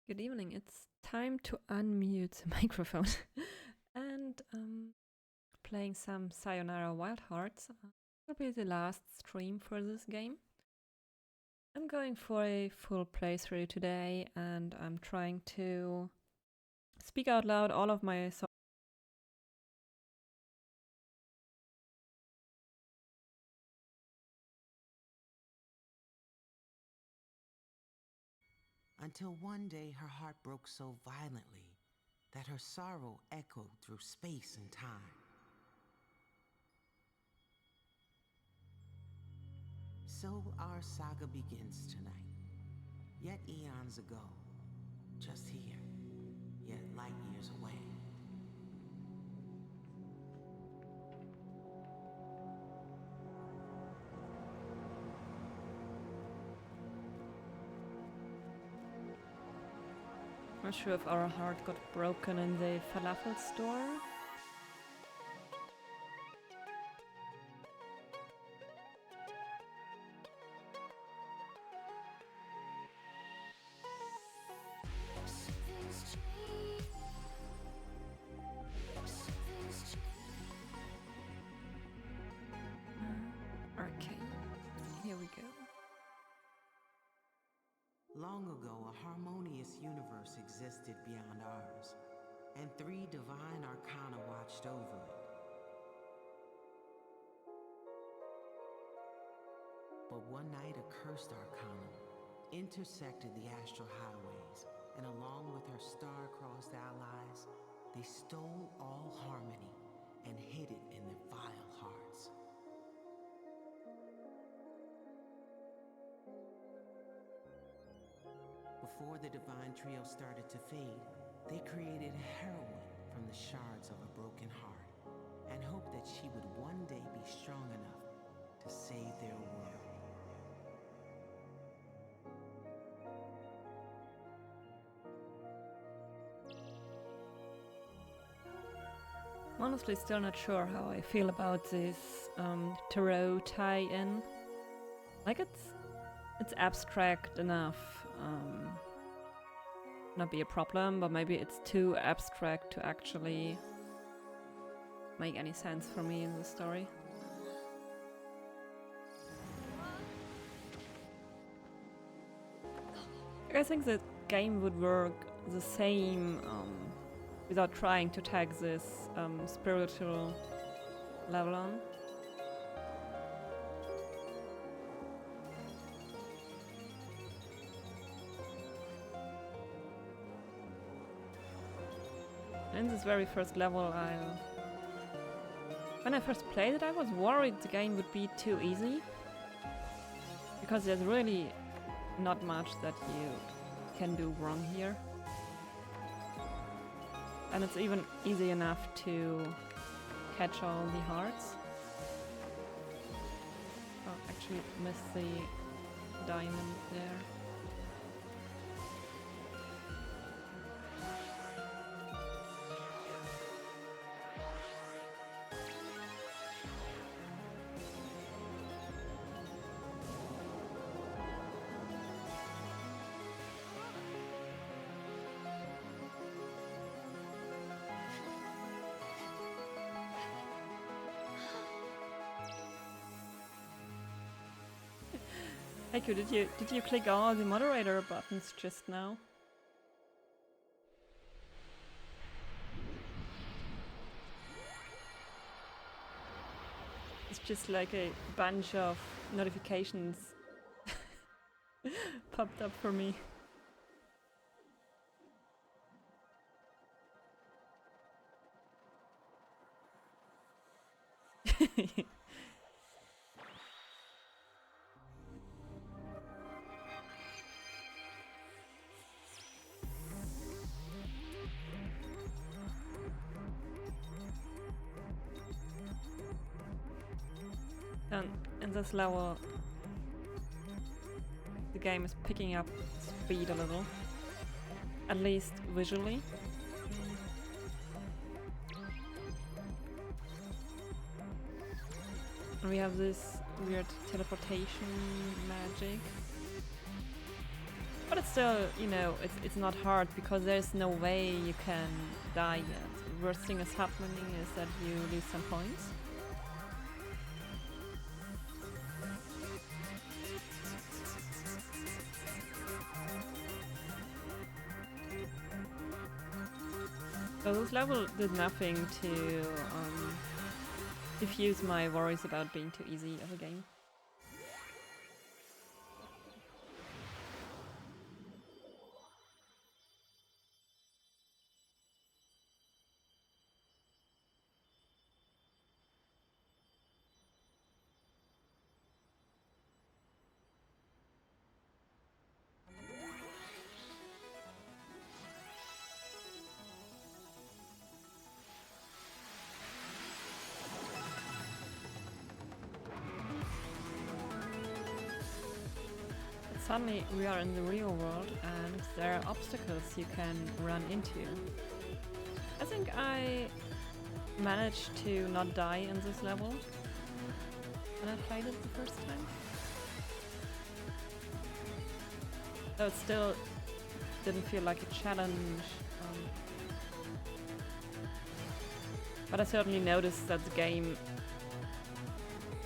Good evening. It's time to unmute the microphone and playing some Sayonara Wild Hearts. Will be the last stream for this game. I'm going for a full playthrough today, and I'm trying to speak out loud all of my songs. Until one day her heart broke so violently that her sorrow echoed through space and time. So our saga begins tonight, yet eons ago, just here, yet light years away. Not sure if our heart got broken in the falafel store. Okay, here we go. Long ago, a harmonious universe existed beyond ours, and three divine arcana watched over it. But one night, a cursed arcana intersected the astral highways, and along with her star-crossed allies, they stole all harmony and hid it in their vile hearts. Before the divine trio started to fade, they created a heroine from the shards of a broken heart and hoped that she would one day be strong enough to save their world. Honestly, still not sure how I feel about this tarot tie-in. Like it's abstract enough, not be a problem, but maybe it's too abstract to actually make any sense for me in the story. I think the game would work the same without trying to tag this spiritual level on. In this very first level, when I first played it, I was worried the game would be too easy, because there's really not much that you can do wrong here. And it's even easy enough to catch all the hearts. Oh, actually missed the diamond there. Heiko, did you click all the moderator buttons just now? It's just like a bunch of notifications popped up for me. And in this level, the game is picking up speed a little, at least visually. And we have this weird teleportation magic. But it's still, you know, it's not hard because there's no way you can die yet. The worst thing is happening is that you lose some points. So this level did nothing to diffuse my worries about being too easy of a game. Suddenly we are in the real world and there are obstacles you can run into. I think I managed to not die in this level when I played it the first time. Though it still didn't feel like a challenge. But I certainly noticed that the game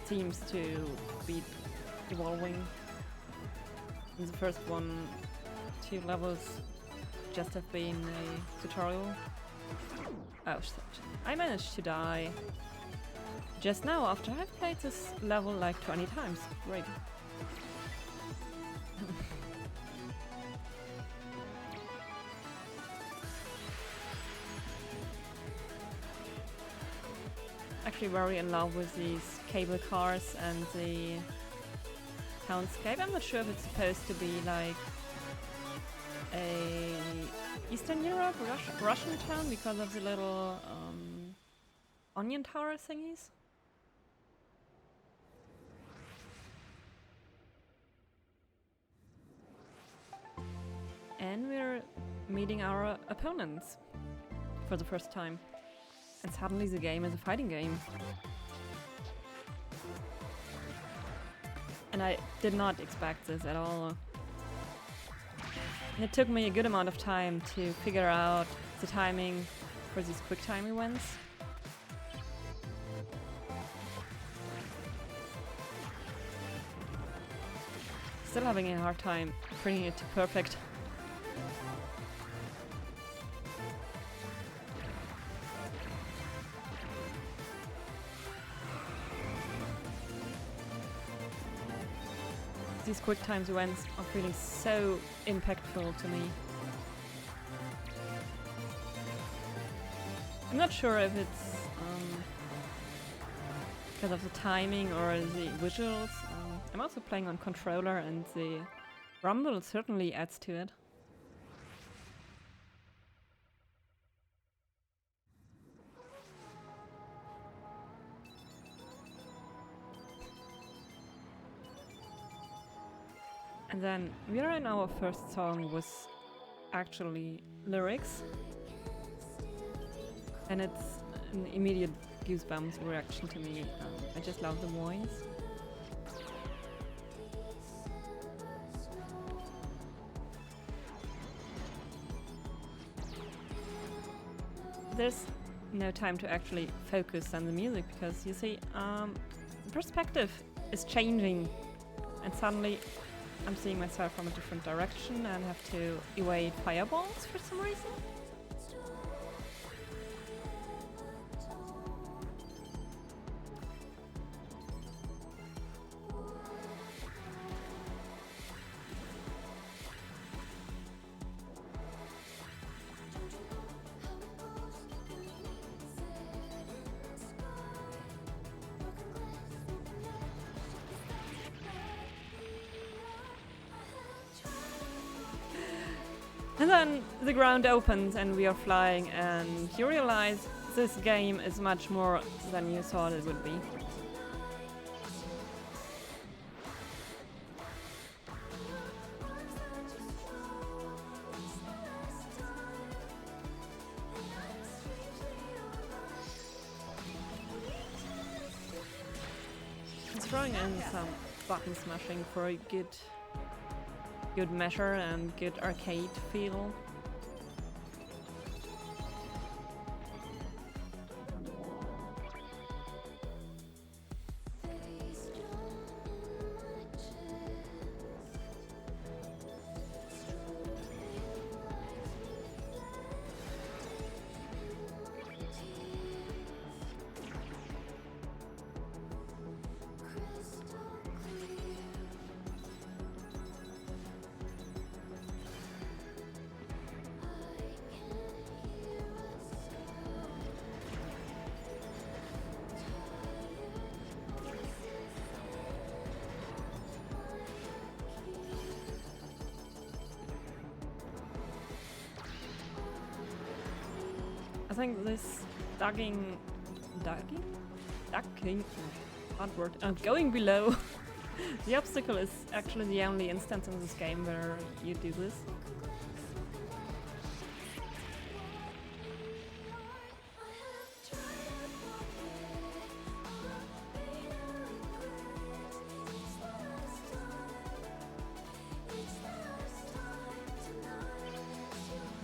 seems to be evolving. In the first 2 levels just have been a tutorial. Oh shit. I managed to die just now after I've played this level like 20 times. Great. Actually very in love with these cable cars and the townscape. I'm not sure if it's supposed to be like a Eastern Europe, Russian town because of the little onion tower thingies. And we're meeting our opponents for the first time. And suddenly the game is a fighting game. And I did not expect this at all. And it took me a good amount of time to figure out the timing for these quick time events. Still having a hard time bringing it to perfect. These quick times events are feeling so impactful to me. I'm not sure if it's because of the timing or the visuals. I'm also playing on controller and the rumble certainly adds to it. And then we are in our first song with actually lyrics. And it's an immediate goosebumps reaction to me. I just love the voice. There's no time to actually focus on the music because you see, the perspective is changing and suddenly I'm seeing myself from a different direction and have to evade fireballs for some reason. And then the ground opens and we are flying and you realize this game is much more than you thought it would be. It's throwing in some button smashing for a good good measure and good arcade feel. I think this ducking, hard word, going below the obstacle is actually the only instance in this game where you do this.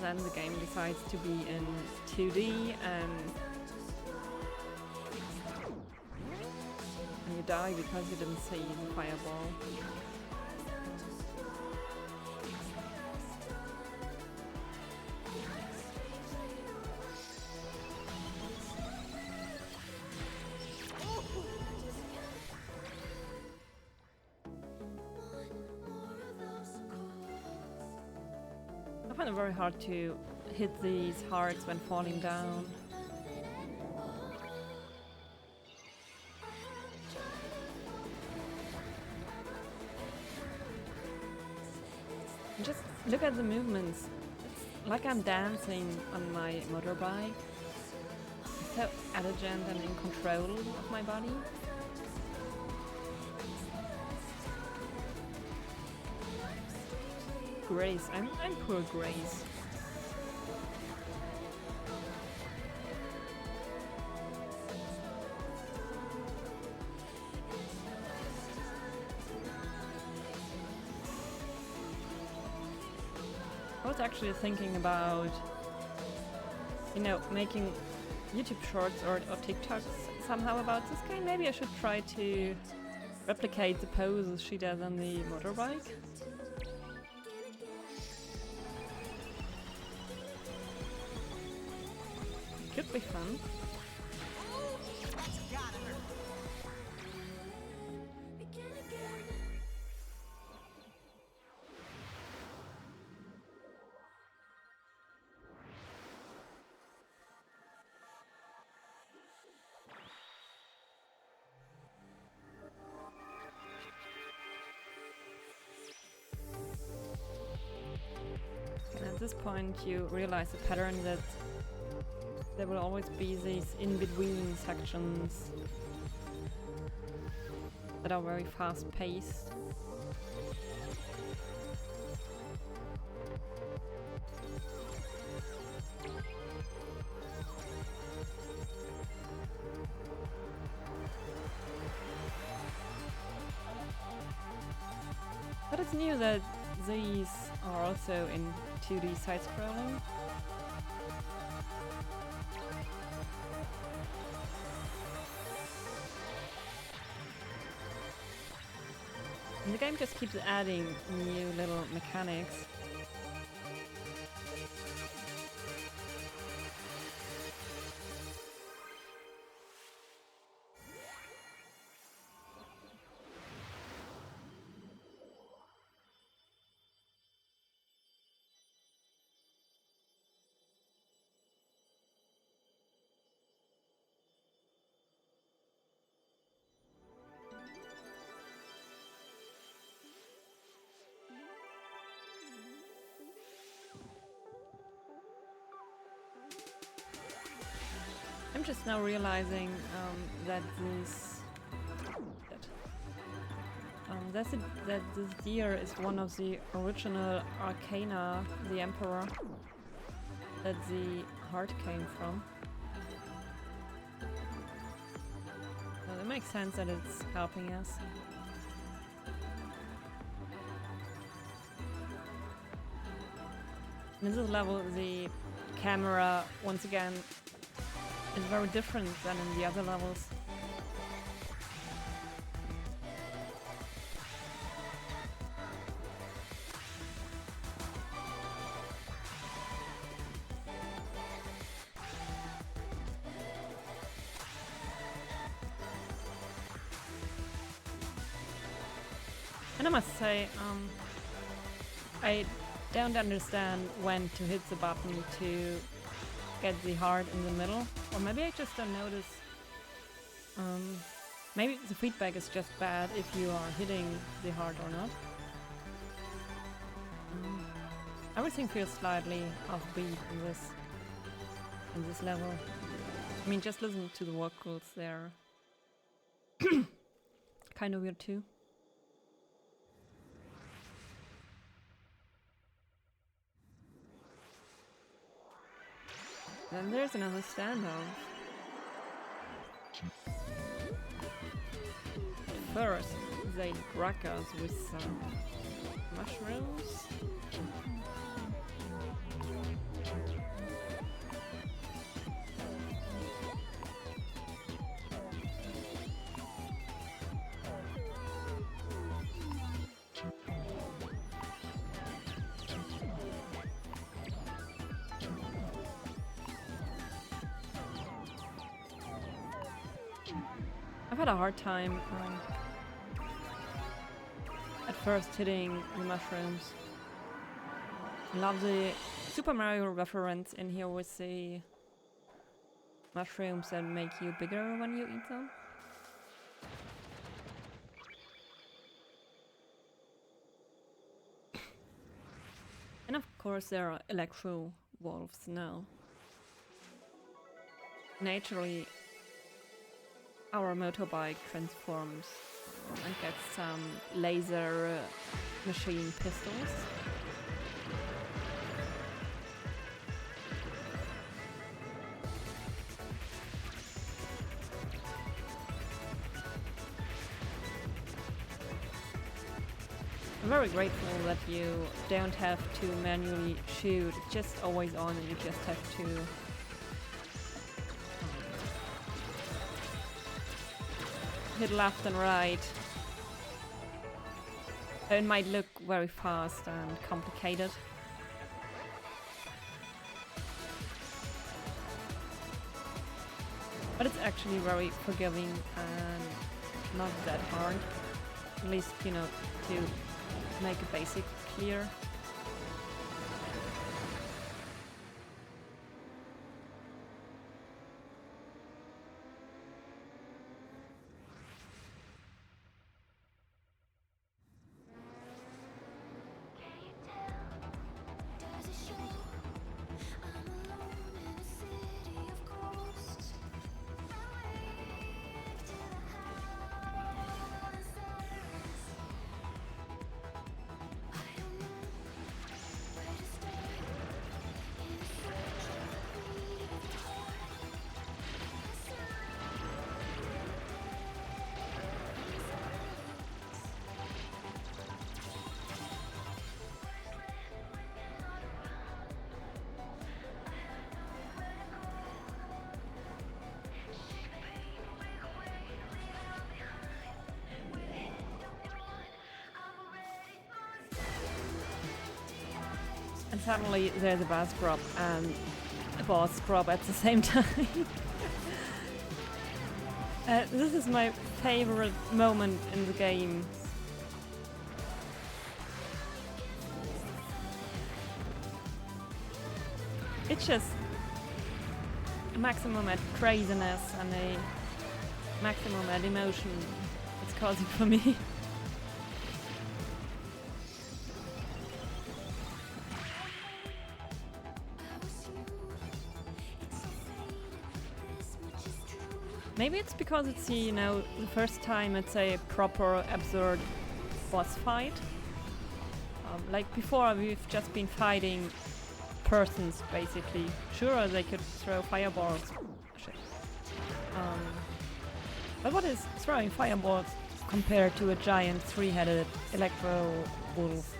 Then the game decides to be in 2D and you die because you didn't see the fireball. I find it very hard to hit these hearts when falling down. Just look at the movements. It's like I'm dancing on my motorbike. It's so elegant and in control of my body. Grace. I'm poor Grace. I was actually thinking about, making YouTube shorts or TikToks somehow about this game. Maybe I should try to replicate the poses she does on the motorbike. Could be fun. And at this point you realize the pattern that there will always be these in-between sections that are very fast-paced. But it's new that these are also in 2D side-scrolling. And the game just keeps adding new little mechanics. I'm just now realizing that this deer is one of the original arcana, the Emperor, that the heart came from. So it makes sense that it's helping us. In this level, the camera, once again, is very different than in the other levels. And I must say, I don't understand when to hit the button to get the heart in the middle. Or maybe I just don't notice. Maybe the feedback is just bad if you are hitting the heart or not. Everything feels slightly offbeat in this level. I mean, just listen to the vocals, they're kind of weird too. Then there's another standoff. First, they drug us with some mushrooms. I've had a hard time at first hitting the mushrooms. I love the Super Mario reference in here with the mushrooms that make you bigger when you eat them. And of course there are electro wolves now. Naturally, our motorbike transforms and gets some laser machine pistols. I'm very grateful that you don't have to manually shoot, it's just always on and you just have to hit left and right. It might look very fast and complicated. But it's actually very forgiving and not that hard. At least, you know, to make a basic clear. And suddenly there's a boss drop and a boss drop at the same time. This is my favorite moment in the game. It's just a maximum at craziness and a maximum at emotion it's causing for me. Maybe it's because it's, you know, the first time it's a proper absurd boss fight. Like before we've just been fighting persons basically. Sure, they could throw fireballs. Shit. But what is throwing fireballs compared to a giant three-headed electro wolf?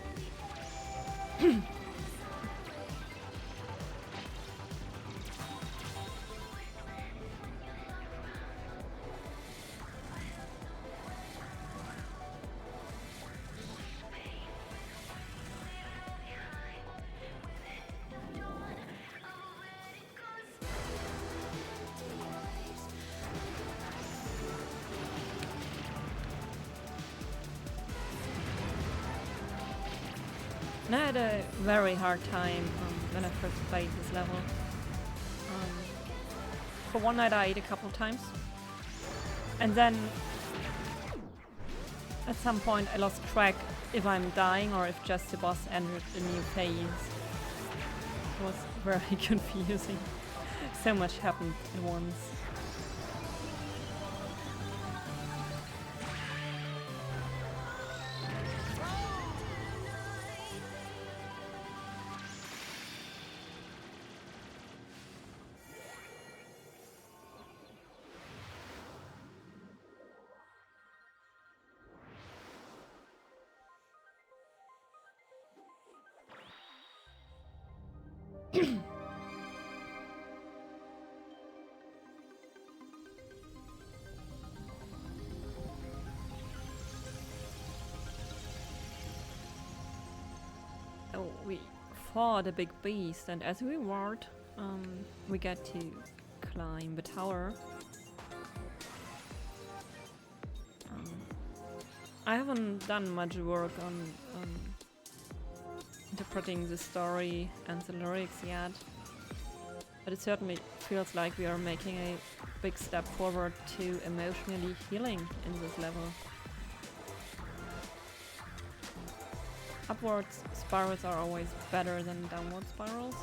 And I had a very hard time when I first played this level. For one night I ate a couple times. And then at some point I lost track if I'm dying or if just the boss entered a new phase. It was very confusing. So much happened at once. Oh, we fought a big beast, and as a reward, we get to climb the tower. I haven't done much work on interpreting the story and the lyrics yet, but it certainly feels like we are making a big step forward to emotionally healing in this level. Upwards spirals are always better than downward spirals.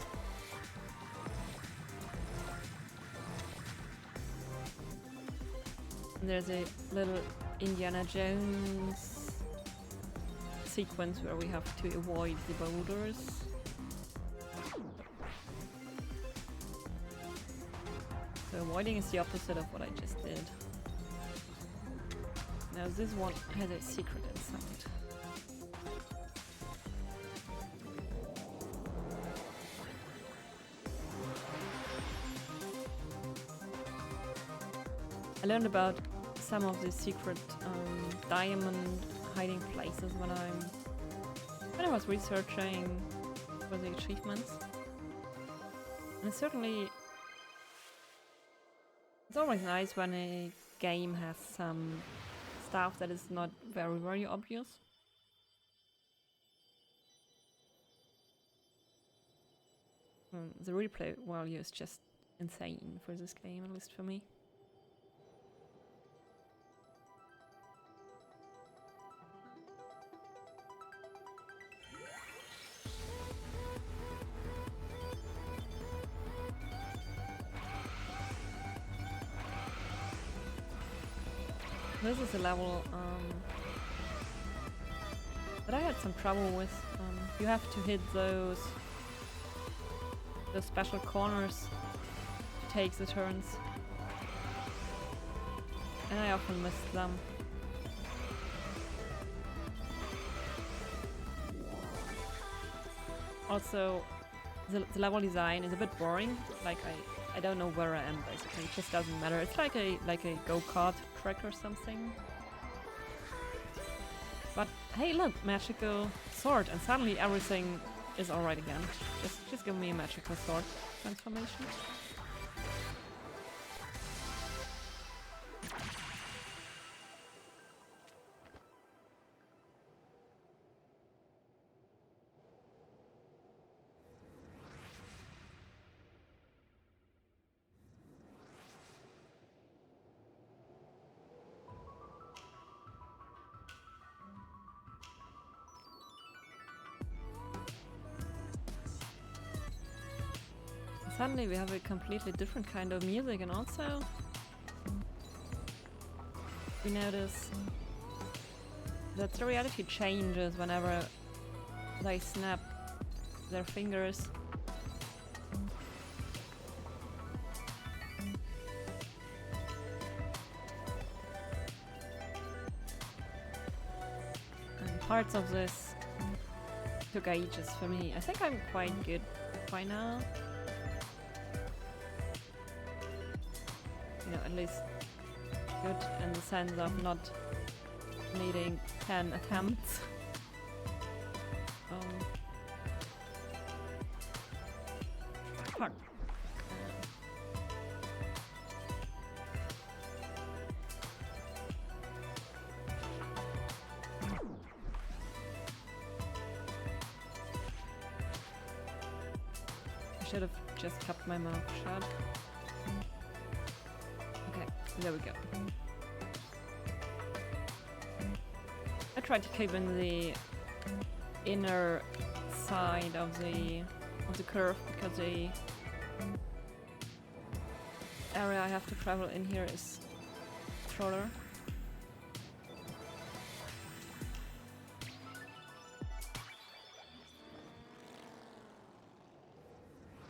And there's a little Indiana Jones sequence where we have to avoid the boulders. So avoiding is the opposite of what I just did. Now this one has a secret inside. I learned about some of the secret diamond hiding places when I was researching for the achievements. And it's always nice when a game has some stuff that is not very obvious. The replay value is just insane for this game, at least for me. This is a level that I had some trouble with. You have to hit those special corners to take the turns, and I often missed them. Also, the level design is a bit boring. Like I don't know where I am basically. It just doesn't matter. It's like a go-kart track or something. But hey, look, magical sword, and suddenly everything is alright again. Just give me a magical sword transformation. Suddenly we have a completely different kind of music, and also we notice that the reality changes whenever they snap their fingers. And parts of this took ages for me. I think I'm quite good by now. You know, at least good in the sense of not needing 10 attempts. Fuck. should have just kept my mouth shut. Okay, there we go. I tried to keep in the inner side of the curve because the area I have to travel in here is taller.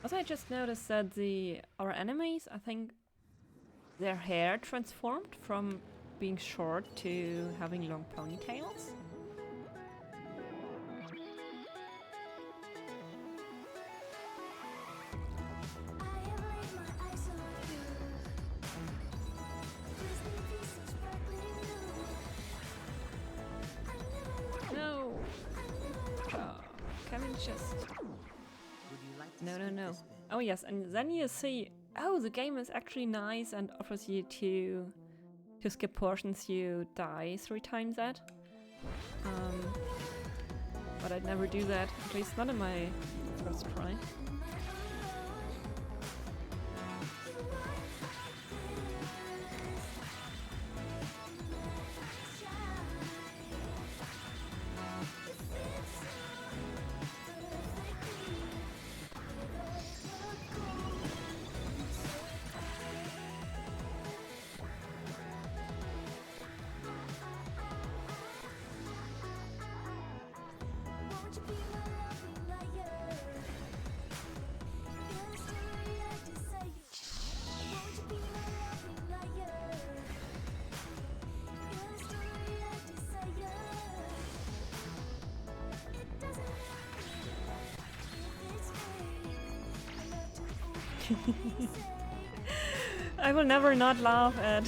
Also, I just noticed that our enemies, I think their hair transformed from being short to having long ponytails. No! Can we just... No. Oh yes, and then you see, oh, the game is actually nice and offers you to skip portions you die 3 times at. But I'd never do that, at least not in my first try. I will never not laugh at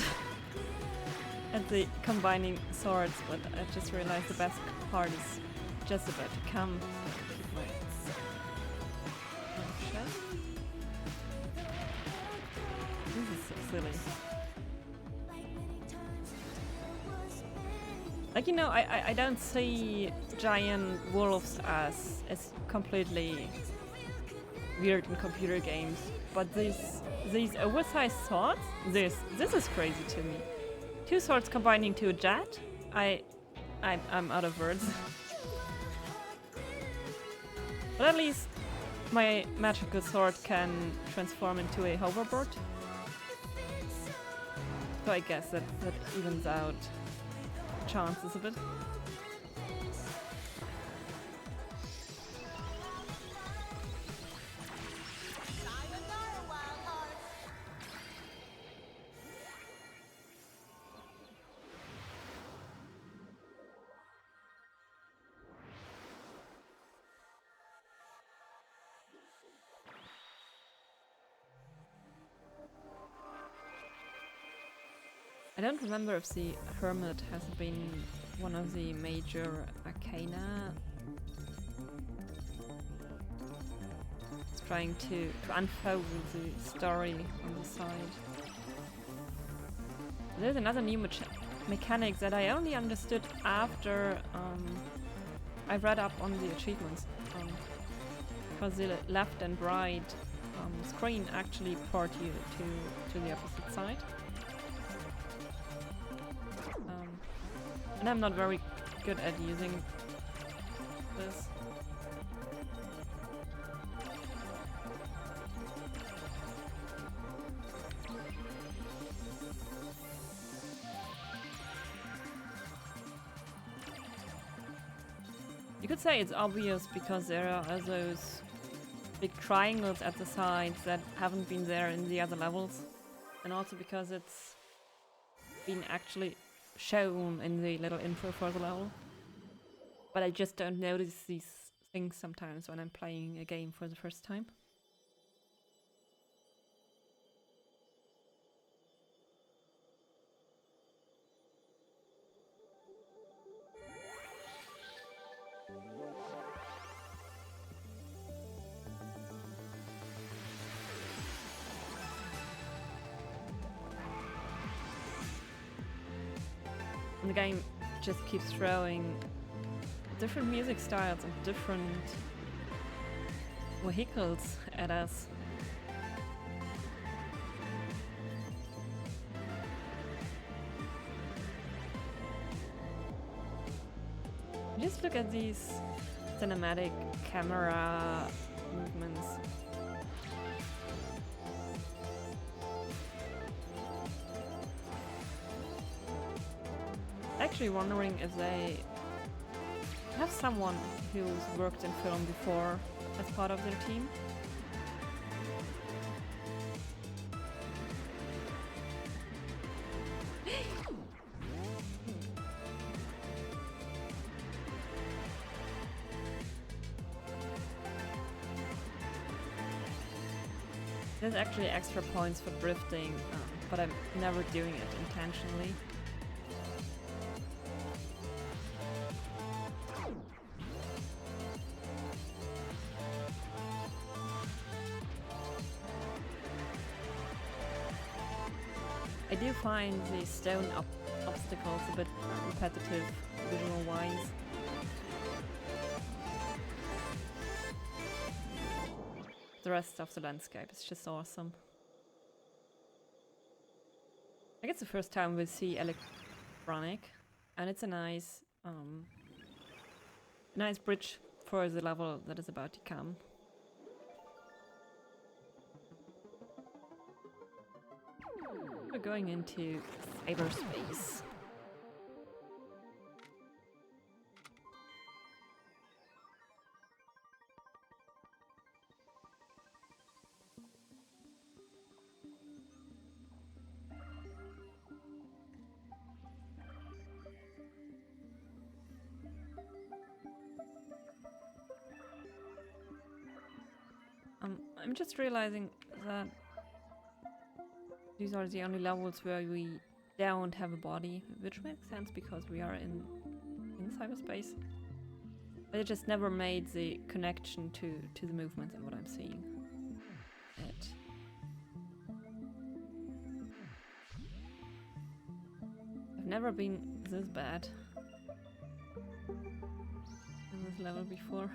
the combining swords, but I just realized the best part is just about to come. Keep my shut. This is so silly. Like, you know, I don't see giant wolves as completely weird in computer games, but these oversized swords, this is crazy to me. 2 swords combining to a jet? I'm out of words. But at least my magical sword can transform into a hoverboard. So I guess that evens out chances a bit. Sayonara Wild Hearts. I don't remember if the Hermit has been one of the major arcana. It's trying to unfold the story on the side. There's another new mechanic that I only understood after I read up on the achievements. Because the left and right screen actually port you to the opposite side. And I'm not very good at using this. You could say it's obvious because there are those big triangles at the sides that haven't been there in the other levels, and also because it's been actually shown in the little intro for the level. But I just don't notice these things sometimes when I'm playing a game for the first time. And the game just keeps throwing different music styles and different vehicles at us. Just look at these cinematic camera movements. Actually wondering if they have someone who's worked in film before as part of their team. There's actually extra points for drifting, but I'm never doing it intentionally. I do find the stone obstacles a bit repetitive visual-wise. The rest of the landscape is just awesome. I think it's the first time we see electronic, and it's a nice bridge for the level that is about to come. We're going into cyberspace. I'm just realizing that these are the only levels where we don't have a body, which makes sense because we are in cyberspace. But it just never made the connection to the movements and what I'm seeing. I've never been this bad in this level before.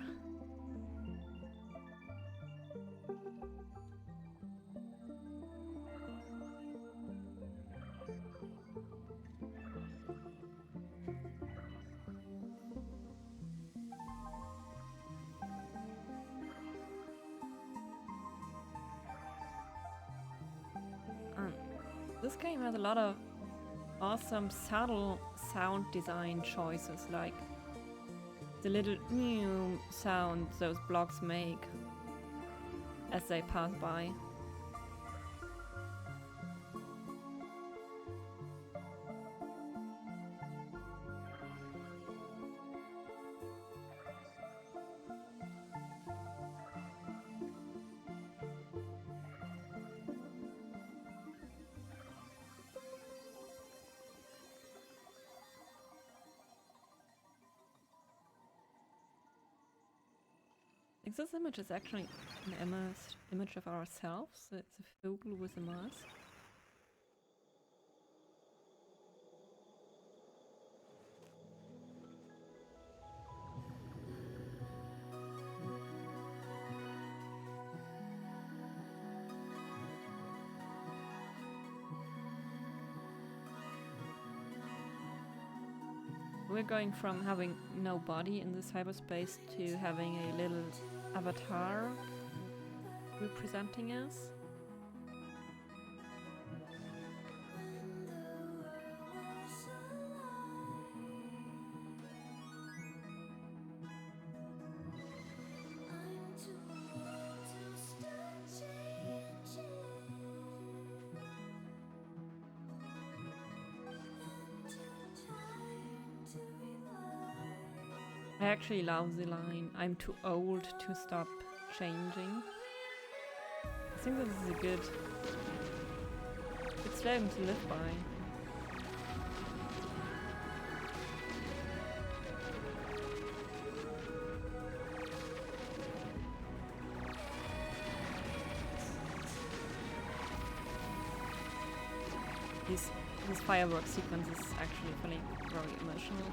This game has a lot of awesome subtle sound design choices, like the little new sound those blocks make as they pass by. This image is actually an image of ourselves. It's a Vogel with a mask. We're going from having no body in the cyberspace to having a little avatar representing us. I actually love the line, "I'm too old to stop changing." I think this is a good slogan to live by. This firework sequence is actually feeling very emotional.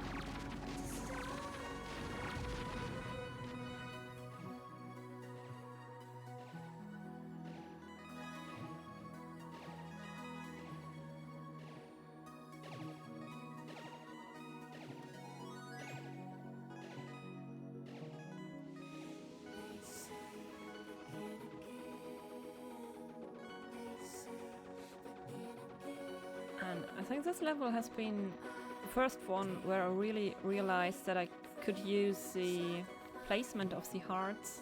And I think this level has been the first one where I really realized that I could use the placement of the hearts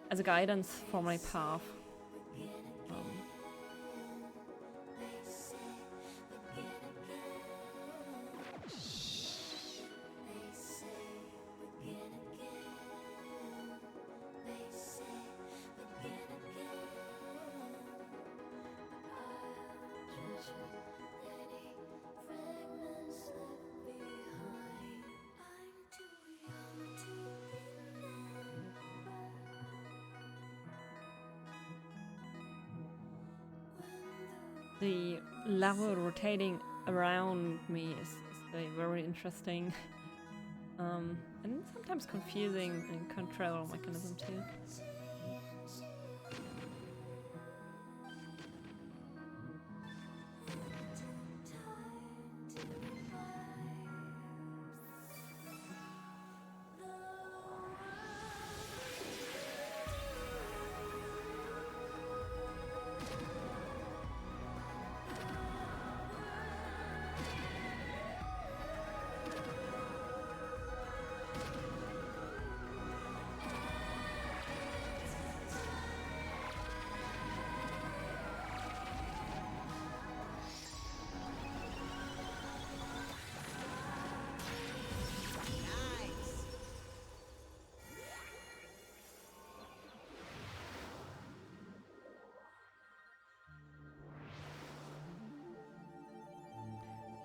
as a guidance for my path. The level rotating around me is very interesting and sometimes confusing in control mechanism too.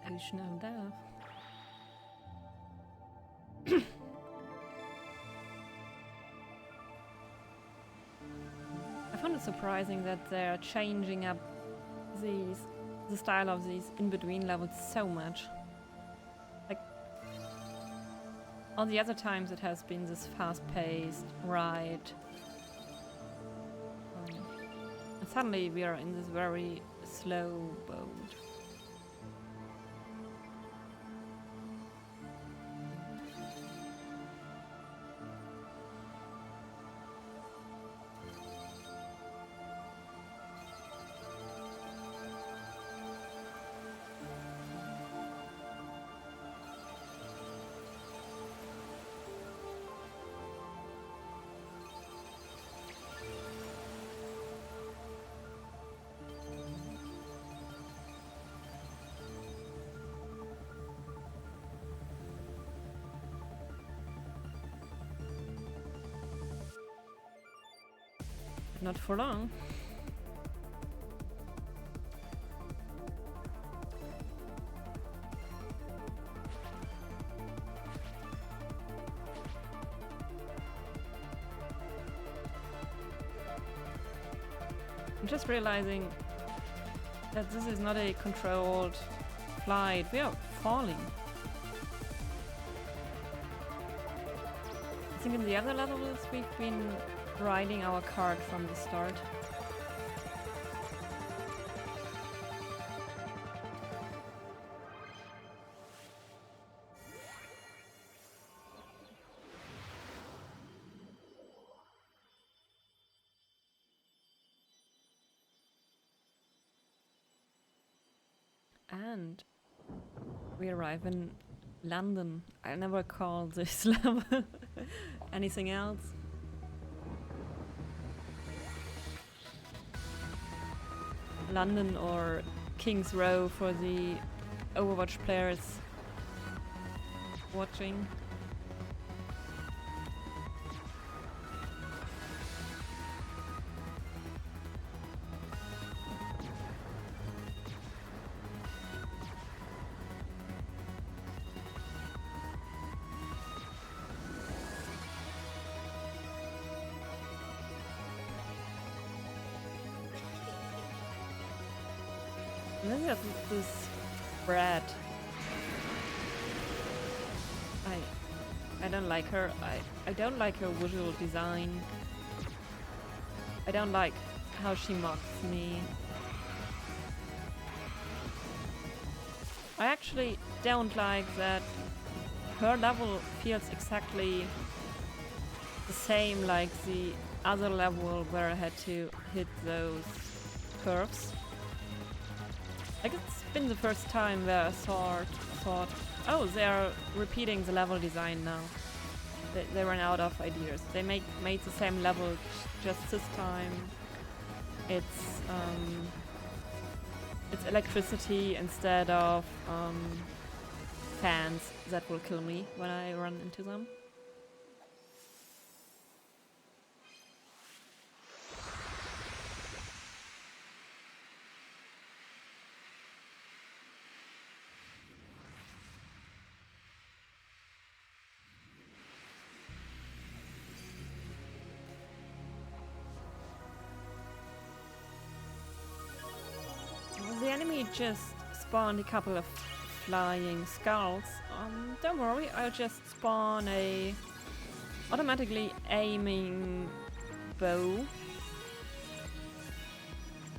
Ocean of Death. I found it surprising that they're changing up the style of these in-between levels so much. Like, all the other times it has been this fast-paced ride. And suddenly we are in this very slow boat. Not for long. I'm just realizing that this is not a controlled flight. We are falling. I think in the other levels we've been riding our cart from the start. And we arrive in London. I never called this level anything else. London or King's Row for the Overwatch players watching. And then there's this Brad. I don't like her. I don't like her visual design. I don't like how she mocks me. I actually don't like that her level feels exactly the same like the other level where I had to hit those curves. Like it's been the first time where I thought, oh, they are repeating the level design now. They ran out of ideas. They made the same level just this time. It's electricity instead of fans that will kill me when I run into them. The enemy just spawned a couple of flying skulls. Don't worry, I'll just spawn a automatically aiming bow.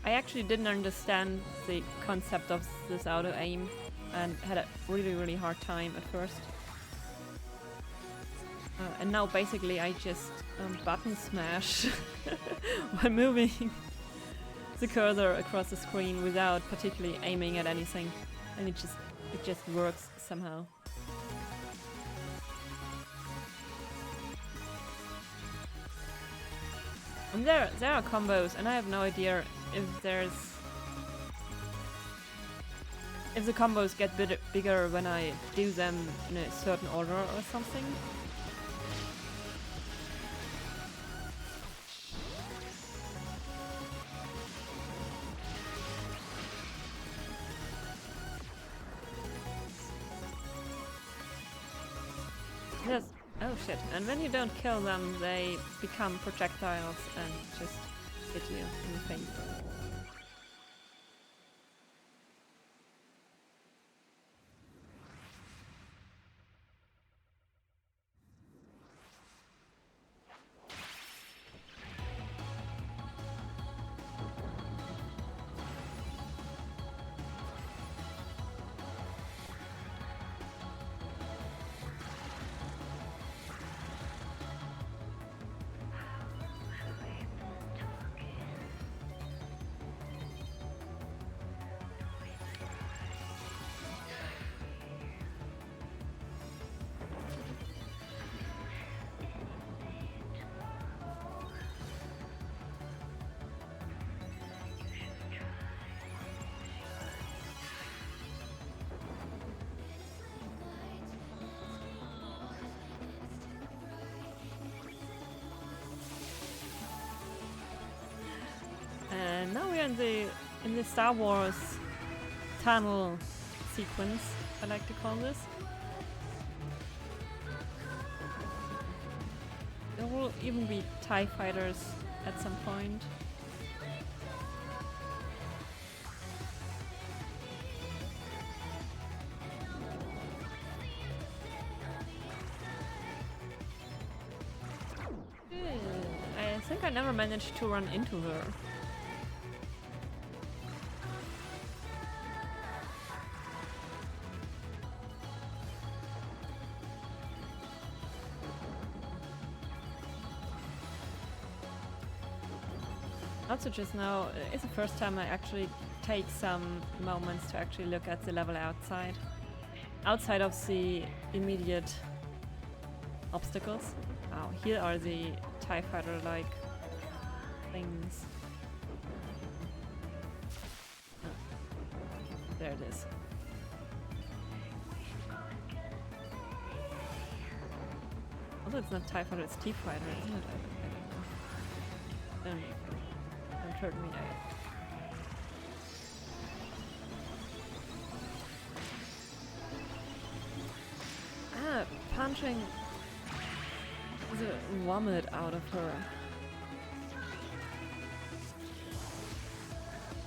I actually didn't understand the concept of this auto aim and had a really hard time at first. And now basically I just button smash while moving the cursor across the screen without particularly aiming at anything, and it just works somehow. And there are combos, and I have no idea if the combos get bigger when I do them in a certain order or something. Yes. Oh shit. And when you don't kill them, they become projectiles and just hit you in the face. And now we're in the Star Wars tunnel sequence, I like to call this. There will even be TIE fighters at some point. I think I never managed to run into her. Also just now, it's the first time I actually take some moments to actually look at the level outside of the immediate obstacles. Oh, here are the TIE fighter-like things. Oh. There it is. Also, it's not TIE fighter, it's T-fighter, isn't it? I don't know. Don't hurt me. Punching the vomit out of her.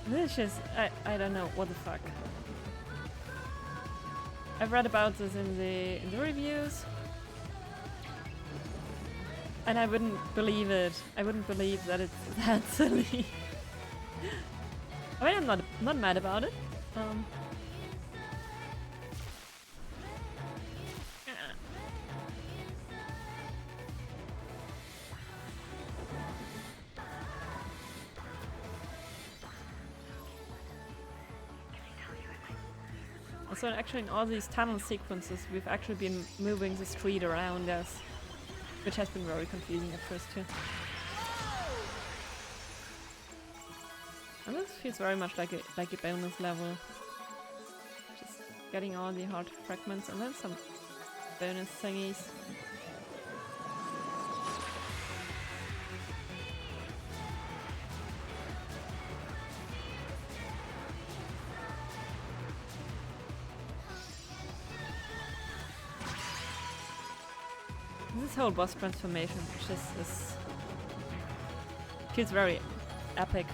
This is I don't know what the fuck. I've read about this in the reviews, and I wouldn't believe it. I wouldn't believe that it's that silly. I mean, I'm not mad about it. So actually in all these tunnel sequences we've actually been moving the street around us, which has been very confusing at first too. And this feels very much like a bonus level. Just getting all the heart fragments and then some bonus thingies. This whole boss transformation just feels very epic.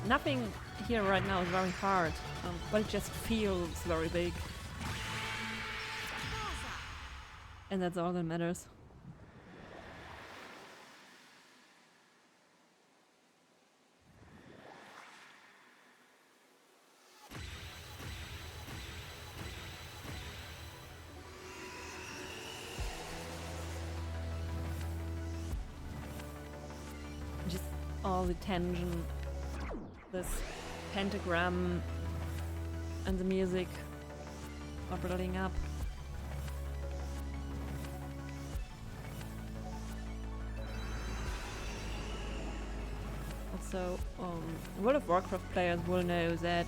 Nothing here right now is very hard, but it just feels very big. And that's all that matters. Just all the tension, this pentagram and the music are building up. Also, World of Warcraft players will know that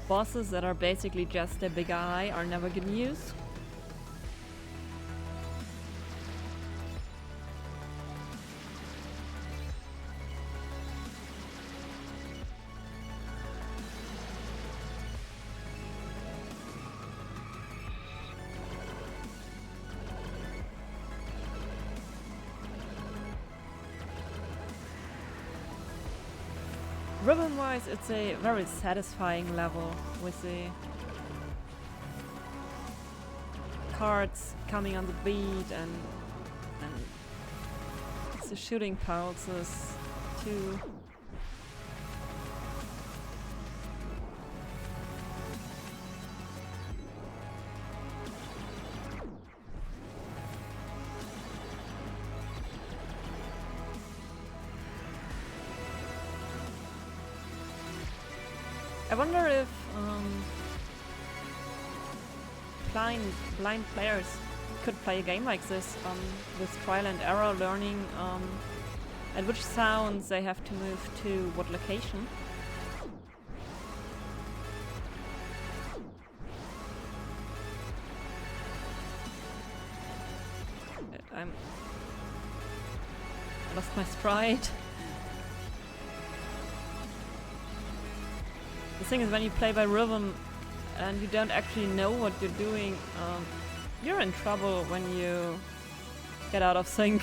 bosses that are basically just a big eye are never good news. Rhythm-wise, it's a very satisfying level with the cards coming on the beat and the shooting pulses too. I wonder if blind players could play a game like this with trial and error, learning at which sounds they have to move to what location. I lost my stride. The thing is, when you play by rhythm and you don't actually know what you're doing, you're in trouble when you get out of sync.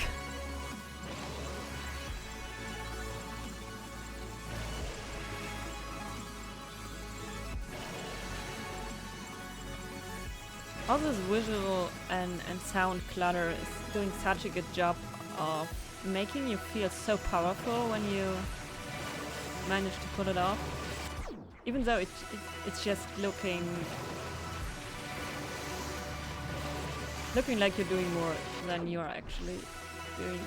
All this visual and sound clutter is doing such a good job of making you feel so powerful when you manage to pull it off. Even though it's just looking like you're doing more than you are actually doing.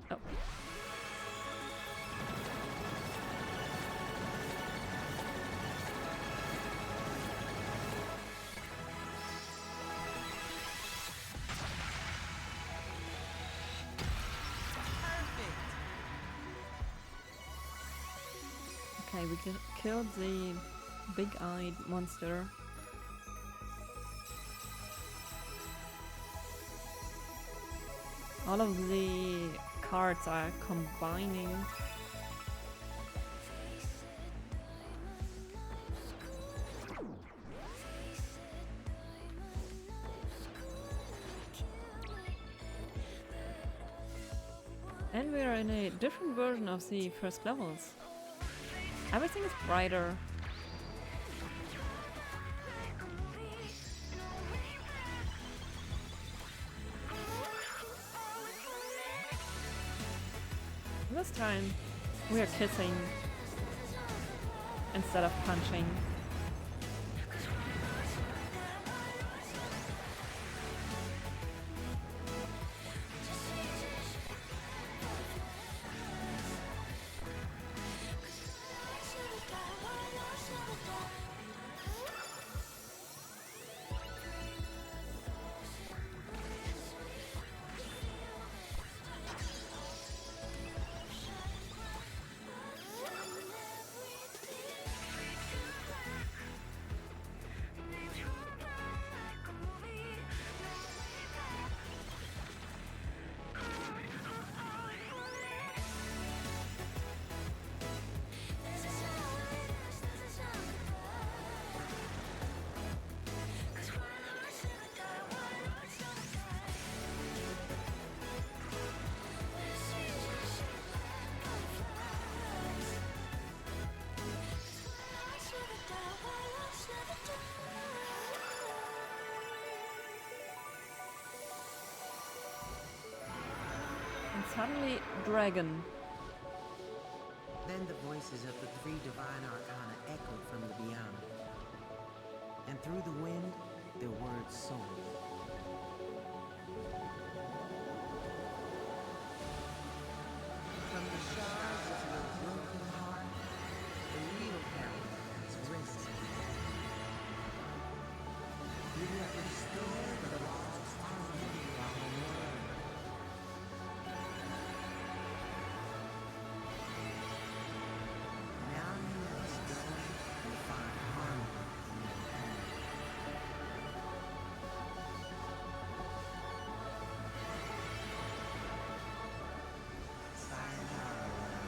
Oh. Okay, we killed the big-eyed monster. All of the cards are combining. And we are in a different version of the first levels. Everything is brighter. This time we are kissing instead of punching. suddenly dragon. Then the voices of the three divine arcana echoed from the beyond. And through the wind, their words soared. From the shards of your broken heart, the needle has risen. You have restored the lost harmony of the world. Now you must go and find harmony in your home. Sayonara, Wild Hearts.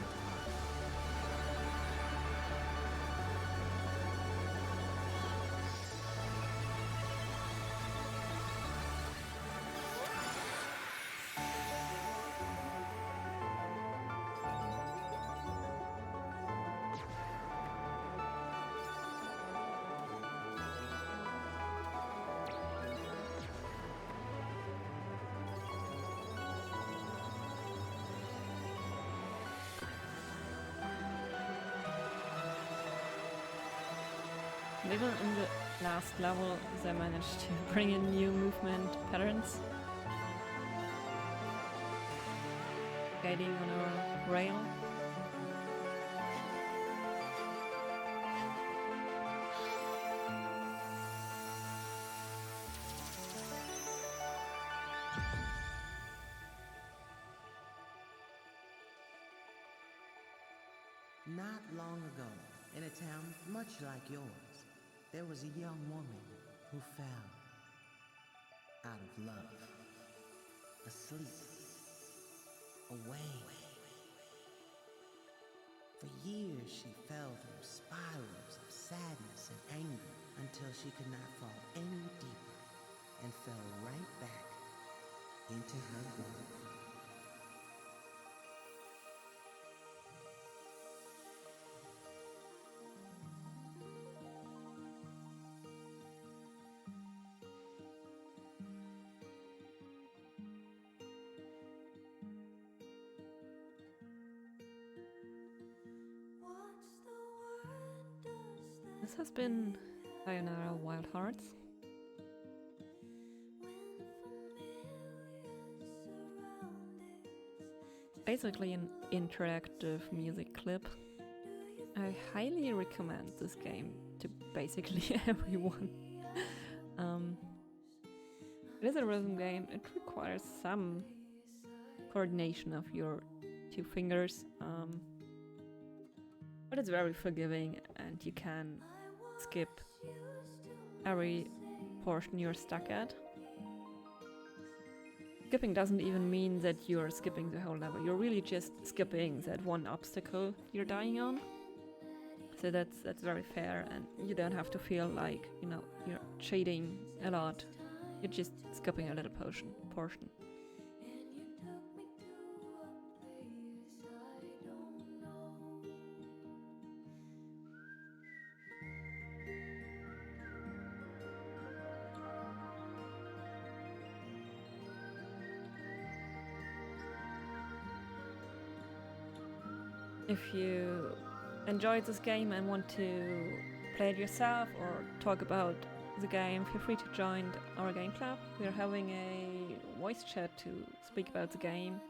Even in the last level, they managed to bring in new movement patterns. Guiding on our rail. Not long ago, in a town much like yours, there was a young woman who fell out of love, asleep, away. For years she fell through spirals of sadness and anger until she could not fall any deeper and fell right back into her grave. This has been Sayonara Wild Hearts. Basically an interactive music clip. I highly recommend this game to basically everyone. It is a rhythm game. It requires some coordination of your two fingers, but it's very forgiving and you can skip every portion you're stuck at. Skipping doesn't even mean that you're skipping the whole level. You're really just skipping that one obstacle you're dying on. So that's very fair, and you don't have to feel like, you know, you're cheating a lot. You're just skipping a little portion. If you enjoyed this game and want to play it yourself or talk about the game, feel free to join our game club. We're having a voice chat to speak about the game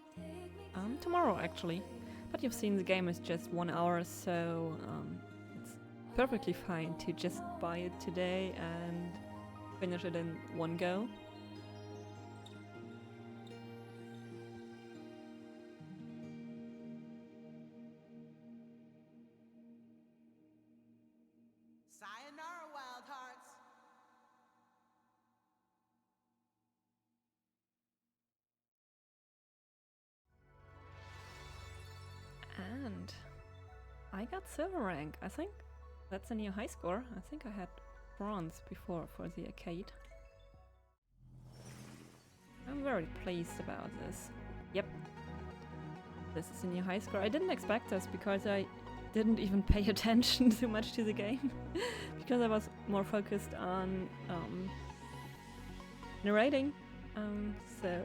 tomorrow actually. But you've seen the game is just 1 hour, so it's perfectly fine to just buy it today and finish it in one go. Sayonara, Wild Hearts. And I got silver rank. I think that's a new high score. I think I had bronze before for the arcade. I'm very pleased about this. Yep. This is a new high score. I didn't expect this because I didn't even pay attention too much to the game. Because I was more focused on narrating. So